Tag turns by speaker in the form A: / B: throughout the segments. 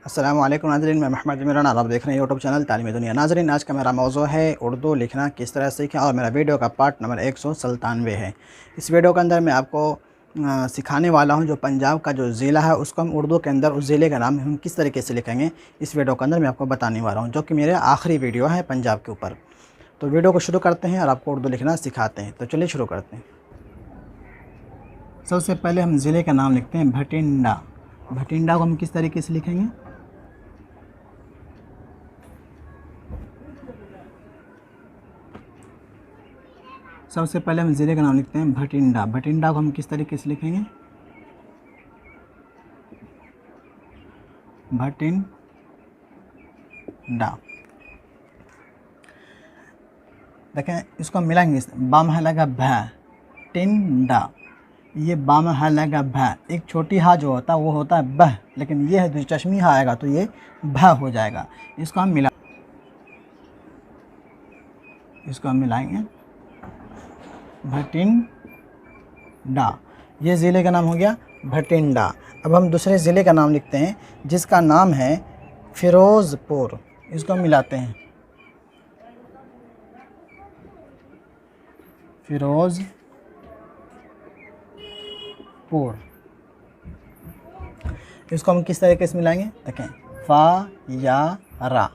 A: अस्सलामु अलैकुम नाज़रीन, मैं मोहम्मद इमरान और आप देख रहे हैं यूट्यूब चैनल तालीम दुनिया। नाज़रीन, आज का मेरा मौज़ू है उर्दू लिखना किस तरह सीखें और मेरा वीडियो का पार्ट नंबर 197 है। इस वीडियो के अंदर मैं आपको सिखाने वाला हूं जो पंजाब का जो ज़िला है उसको हम उर्दू के अंदर उस ज़िले का नाम हम किस तरीके से लिखेंगे, इस वीडियो के अंदर मैं आपको बताने वाला हूँ, जो कि मेरे आखिरी वीडियो है पंजाब के ऊपर। तो वीडियो को शुरू करते हैं और आपको उर्दू लिखना सिखाते हैं। तो चलिए शुरू करते हैं। सबसे पहले हम ज़िले का नाम लिखते हैं भटिंडा। भटिंडा को हम किस तरीके से लिखेंगे? सबसे पहले हम ज़िले का नाम लिखते हैं भटिंडा। भटिंडा को हम किस तरीके से लिखेंगे? भटिंडा। देखें, इसको हम मिलाएंगे, बाम है लगा भ, टिंडा। ये बाम है लगा भ, एक छोटी हा जो होता है वो होता है बह, लेकिन ये है द्विचश्मी हा आएगा तो ये भ हो जाएगा। इसको हम मिलाएंगे भटिंडा। ये ज़िले का नाम हो गया भटिंडा। अब हम दूसरे ज़िले का नाम लिखते हैं जिसका नाम है फ़िरोज़पुर। इसको हम मिलाते हैं, फ़िरोज़पुर। इसको हम किस तरीके से मिलाएंगे? देखें, फ़ा या रा,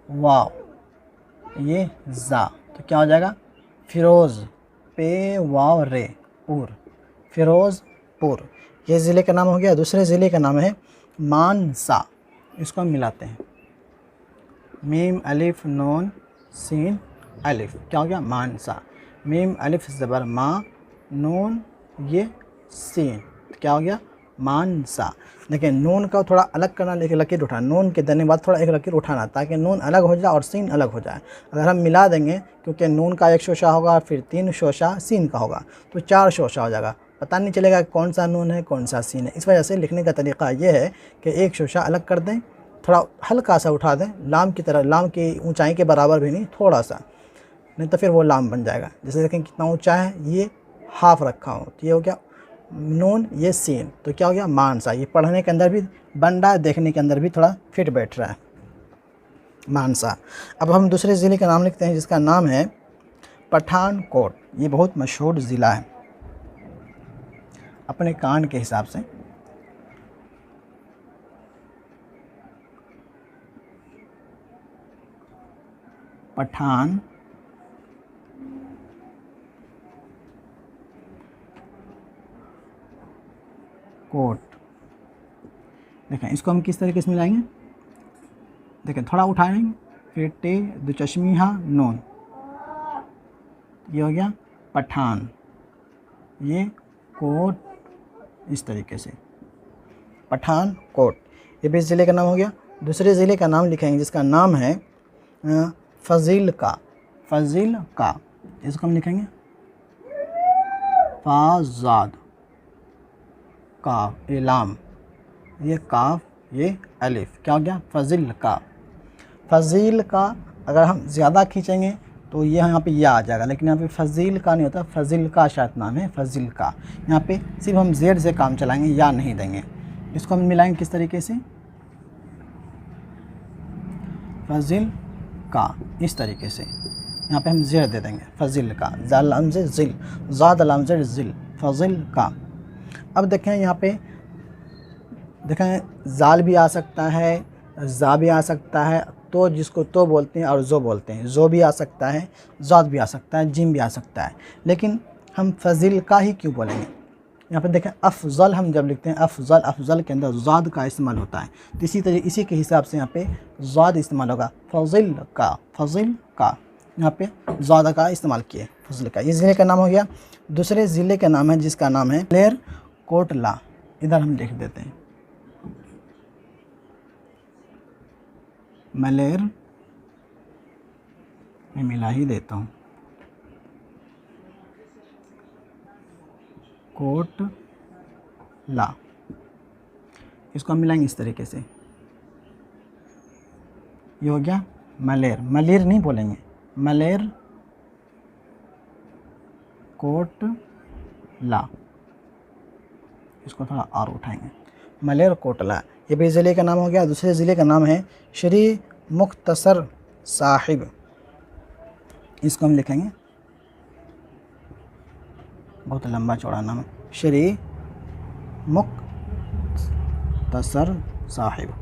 A: वाव, ये ज़ा, तो क्या हो जाएगा? फ़िरोज़, पे वाव रे, पुर, फ़िरोज़पुर। ये ज़िले का नाम हो गया। दूसरे ज़िले का नाम है मानसा। इसको हम मिलाते हैं, मीम अलिफ नून सीन अलिफ, क्या हो गया? मानसा। मीम अलिफ ज़बर मा, नून ये सीन, क्या हो गया? मानसा। देखिए, नून का थोड़ा अलग करना, एक लकीर उठाना, नून के देने के बाद थोड़ा एक लकीर उठाना ताकि नून अलग हो जाए और सीन अलग हो जाए। अगर हम मिला देंगे, क्योंकि नून का एक शोशा होगा, फिर 3 शोशा सीन का होगा, तो 4 शोशा हो जाएगा, पता नहीं चलेगा कौन सा नून है कौन सा सीन है। इस वजह से लिखने का तरीका ये है कि एक शोशा अलग कर दें, थोड़ा हल्का सा उठा दें, लाम की तरह, लाम की ऊंचाई के बराबर भी नहीं, थोड़ा सा, नहीं तो फिर वो लाम बन जाएगा। जैसे देखें कितना ऊंचा है, ये हाफ रखा हूँ तो ये हो गया नून, ये सीन, तो क्या हो गया? मानसा। ये पढ़ने के अंदर भी बन रहा है, देखने के अंदर भी थोड़ा फिट बैठ रहा है, मानसा। अब हम दूसरे ज़िले का नाम लिखते हैं जिसका नाम है पठानकोट। ये बहुत मशहूर ज़िला है अपने कांड के हिसाब से। पठान कोट। देखें, इसको हम किस तरीके से मिलाएंगे? देखें, थोड़ा उठाएंगे, फिर टे दुचश्मी हा नून, ये हो गया पठान, ये कोट, इस तरीके से पठानकोट। ये भी ज़िले का नाम हो गया। दूसरे ज़िले का नाम लिखेंगे जिसका नाम है फ़ज़ीलका। फ़ज़ीलका, इसको हम लिखेंगे फ़ाज़ाद, काफ, ये लाम, ये काफ, ये अलिफ, क्या हो गया? फ़ज़ीलका। फ़ज़ीलका अगर हम ज़्यादा खींचेंगे तो ये यहाँ पे या आ जाएगा, लेकिन यहाँ पे फ़ज़ीलका नहीं होता, फ़ज़ीलका शायद नाम है, फ़ज़ीलका। यहाँ पे सिर्फ हम ज़ेड से काम चलाएंगे, या नहीं देंगे। इसको हम मिलाएंगे किस तरीके से? फ़ज़ीलका, इस तरीके से। यहाँ पे हम ज़ेड दे देंगे, फ़ज़ीलका, ज़ाल लम्ज़ ज़िल, ज़ाद लम्ज़ ज़िल, फ़ज़ीलका। अब देखें, यहाँ पे देखें, ज़ाल भी आ सकता है, ज़ा भी आ सकता है, तो जिसको तो बोलते हैं और ज़ो बोलते हैं, ज़ो भी आ सकता है, ज़ाद भी आ सकता है, जिम भी आ सकता है, लेकिन हम फ़ज़ीलका ही क्यों बोलेंगे? यहाँ पे देखें, अफ़ज़ल हम जब लिखते हैं, अफ़ज़ल, अफ़ज़ल के अंदर ज़ाद का इस्तेमाल होता है, तो इसी तरह इसी के हिसाब से यहाँ पे ज़ाद इस्तेमाल होगा, फ़ज़ीलका, फ़ज़ीलका, यहाँ पे ज़ाद का इस्तेमाल किए, फ़ज़ीलका। इस ज़िले का नाम हो गया। दूसरे ज़िले का नाम है जिसका नाम है मलेरकोटला। इधर हम लिख देते हैं, मलेर, मैं मिला ही देता हूँ, कोटला। इसको हम मिलाएंगे इस तरीके से, ये हो गया मलेर। मलेर नहीं बोलेंगे, मलेर कोटला। इसको थोड़ा और उठाएंगे, मलेरकोटला, ये भी ज़िले का नाम हो गया। दूसरे ज़िले का नाम है श्री मुख्तसर साहिब, इसको हम लिखेंगे, बहुत लंबा चौड़ा नाम है, श्री मुख्तसर साहिब।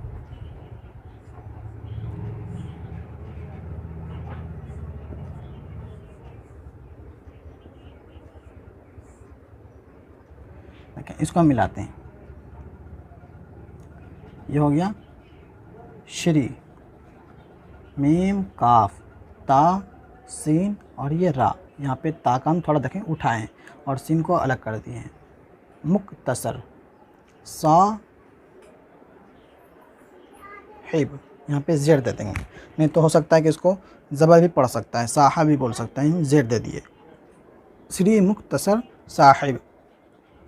A: देखिए इसको हम मिलाते हैं, ये हो गया श्री, मीम काफ ता सीन और ये रा, यहाँ पे ता का हम थोड़ा देखें उठाएं और सीन को अलग कर दिए हैं। मुख्तसर साहिब, यहाँ पे जेड दे देंगे, नहीं तो हो सकता है कि इसको ज़बर भी पढ़ सकता है, साहा भी बोल सकता है, जेड दे दिए। श्री मुख्तसर साहिब,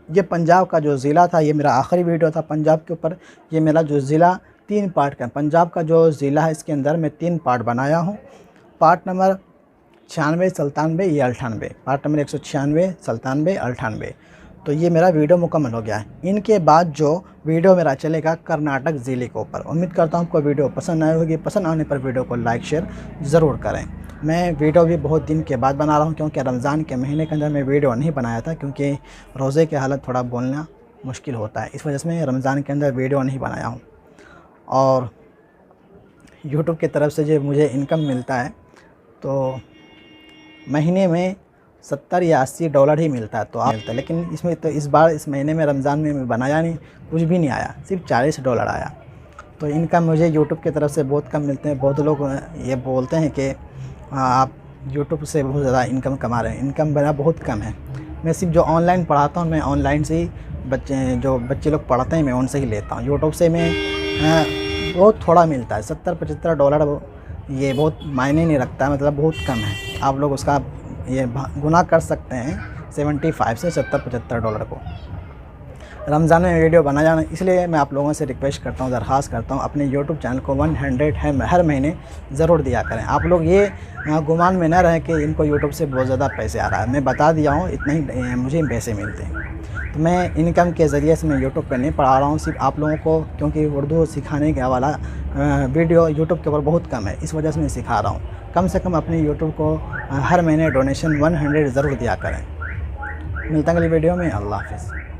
A: ये पंजाब का जो ज़िला था, ये मेरा आखिरी वीडियो था पंजाब के ऊपर। ये मेरा जो ज़िला 3 पार्ट का, पंजाब का जो ज़िला है इसके अंदर मैं 3 पार्ट बनाया हूँ। पार्ट नंबर 96, 97 या 98, पार्ट नंबर 196, 97, 98। तो ये मेरा वीडियो मुकम्मल हो गया है। इनके बाद जो वीडियो मेरा चलेगा कर्नाटक ज़िले के ऊपर। उम्मीद करता हूँ आपको वीडियो पसंद आई होगी। पसंद आने पर वीडियो को लाइक शेयर ज़रूर करें। मैं वीडियो भी बहुत दिन के बाद बना रहा हूँ, क्योंकि रमज़ान के महीने के अंदर मैं वीडियो नहीं बनाया था, क्योंकि रोज़े के हालत थोड़ा बोलना मुश्किल होता है, इस वजह से मैं रमज़ान के अंदर वीडियो नहीं बनाया हूँ। और यूट्यूब की तरफ से जो मुझे इनकम मिलता है तो महीने में $70 या $80 ही मिलता है, तो आप मिलता है। लेकिन इसमें तो इस बार इस महीने में रमज़ान में मैं बनाया नहीं, कुछ भी नहीं आया, सिर्फ $40 आया। तो इनकम मुझे यूट्यूब की तरफ से बहुत कम मिलते हैं। बहुत लोग ये बोलते हैं कि आप यूट्यूब से बहुत ज़्यादा इनकम कमा रहे हैं, इनकम मेरा बहुत कम है। मैं सिर्फ जो ऑनलाइन पढ़ाता हूँ, मैं ऑनलाइन से ही बच्चे लोग पढ़ते हैं, मैं उनसे ही लेता हूँ। यूट्यूब से मैं बहुत थोड़ा मिलता है, $70-75, ये बहुत मायने नहीं रखता है, मतलब बहुत कम है। आप लोग उसका ये गुना कर सकते हैं 75 से $70-75 को। रमज़ान में वीडियो बनाया जाना, इसलिए मैं आप लोगों से रिक्वेस्ट करता हूँ, दरख्वास्त करता हूँ, अपने यूट्यूब चैनल को 100 हर महीने ज़रूर दिया करें। आप लोग ये गुमान में न रहें कि इनको यूट्यूब से बहुत ज़्यादा पैसे आ रहा है। मैं बता दिया हूँ, इतना ही मुझे पैसे मिलते हैं। तो मैं इनकम के ज़रिए से मैं यूट्यूब पर नहीं पढ़ा रहा हूँ, सिर्फ आप लोगों को, क्योंकि उर्दू सिखाने के वाला वीडियो यूट्यूब के ऊपर बहुत कम है, इस वजह से मैं सिखा रहा हूँ। कम से कम अपने यूट्यूब को हर महीने डोनेशन 100 ज़रूर दिया करें। मिलता है अगली वीडियो में। अल्लाह हाफ़िज़।